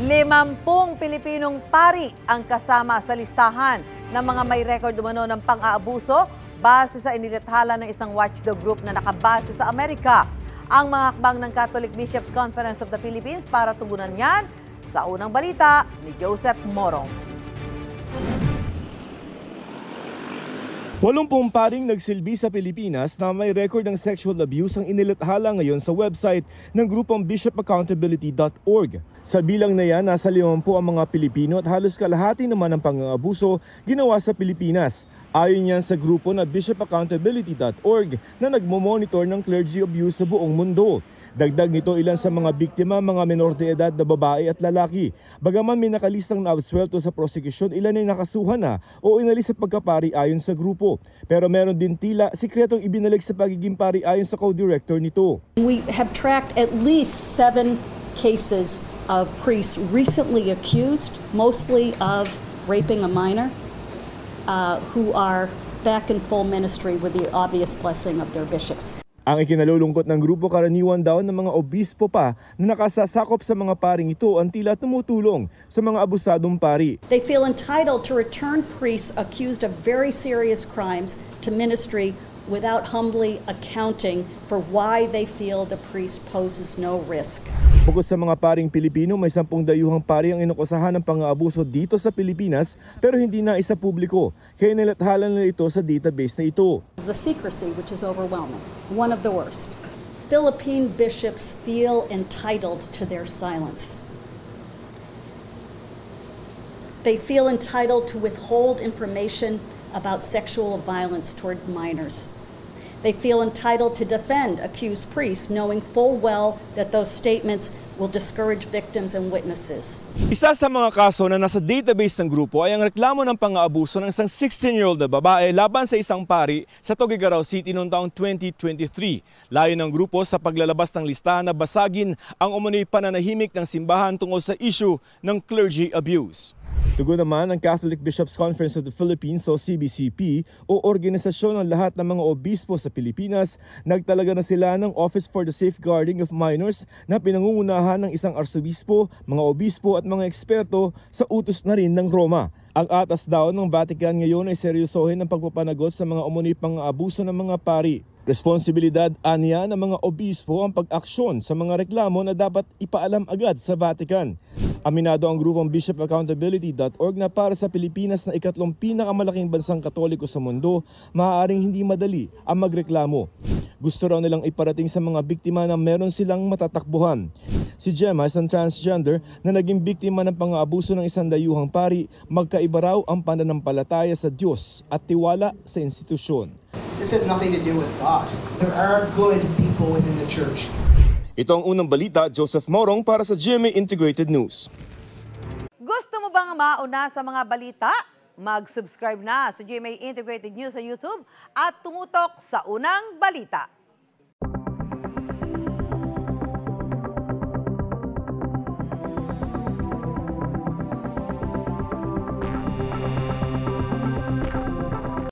50 Pilipinong pari ang kasama sa listahan ng mga may record umano ng pang-aabuso base sa inilathala ng isang watchdog group na nakabase sa Amerika. Ang mga hakbang ng Catholic Bishops' Conference of the Philippines para tugunan yan sa unang balita ni Joseph Morong. 80 paring nagsilbi sa Pilipinas na may record ng sexual abuse ang inilathala ngayon sa website ng grupong bishopaccountability.org. Sa bilang na yan, nasa 50 ang mga Pilipino at halos kalahati naman ng pang-aabuso ginawa sa Pilipinas. Ayon yan sa grupo na bishopaccountability.org na nagmo-monitor ng clergy abuse sa buong mundo. Dagdag nito, ilan sa mga biktima, mga menor de edad na babae at lalaki. Bagaman may nakalistang naabsuelto sa prosekusyon, ilan ay nakasuhan na o inalis sa pagkapari ayon sa grupo. Pero meron din tila sikretong ibinalik sa pagiging pari ayon sa co-director nito. We have tracked at least 7 cases of priests recently accused, mostly of raping a minor, who are back in full ministry with the obvious blessing of their bishops. Ang ikinalulungkot ng grupo, karaniwan daw ng mga obispo pa na nakasasakop sa mga paring ito ang tila tumutulong sa mga abusadong pari. They feel entitled to return priests accused of very serious crimes to ministry without humbly accounting for why they feel the priest poses no risk. Bukod sa mga paring Pilipino, may 10 dayuhang pari ang inakusahan ng pang-aabuso dito sa Pilipinas pero hindi na isa publiko. Kaya nilathala nila ito sa database na ito. The secrecy, which is overwhelming, one of the worst. Philippine bishops feel entitled to their silence. They feel entitled to withhold information about sexual violence toward minors. They feel entitled to defend accused priests, knowing full well that those statements will discourage victims and witnesses. Isa sa mga kaso na nasa database ng grupo ay ang reklamo ng pang-aabuso ng isang 16-year-old na babae laban sa isang pari sa Tuguegarao City noong taong 2023. Layo ng grupo sa paglalabas ng listahan na basagin ang umano'y pananahimik ng simbahan tungkol sa issue ng clergy abuse. Tugon naman ang Catholic Bishops' Conference of the Philippines o CBCP o organisasyon ng lahat ng mga obispo sa Pilipinas. Nagtalaga na sila ng Office for the Safeguarding of Minors na pinangungunahan ng isang arsobispo, mga obispo at mga eksperto sa utos na rin ng Roma. Ang atas daw ng Vatican ngayon ay seryosohin ang pagpapanagot sa mga umano'y pang-aabuso ng mga pari. Responsibilidad aniya ng mga obispo ang pag-aksyon sa mga reklamo na dapat ipaalam agad sa Vatican. Aminado ang grupong bishopaccountability.org na para sa Pilipinas na ikatlong pinakamalaking bansang Katoliko sa mundo, maaaring hindi madali ang magreklamo. Gusto raw nilang iparating sa mga biktima na meron silang matatakbuhan. Si Gemma, isang transgender na naging biktima ng pang-aabuso ng isang dayuhang pari, magkaiba raw ang pananampalataya sa Diyos at tiwala sa institusyon. This has nothing to do with God. There are good people within the church. Ito ang unang balita, Joseph Morong para sa GMA Integrated News. Gusto mo bang mauna sa mga balita? Mag-subscribe na sa GMA Integrated News sa YouTube at tumutok sa unang balita.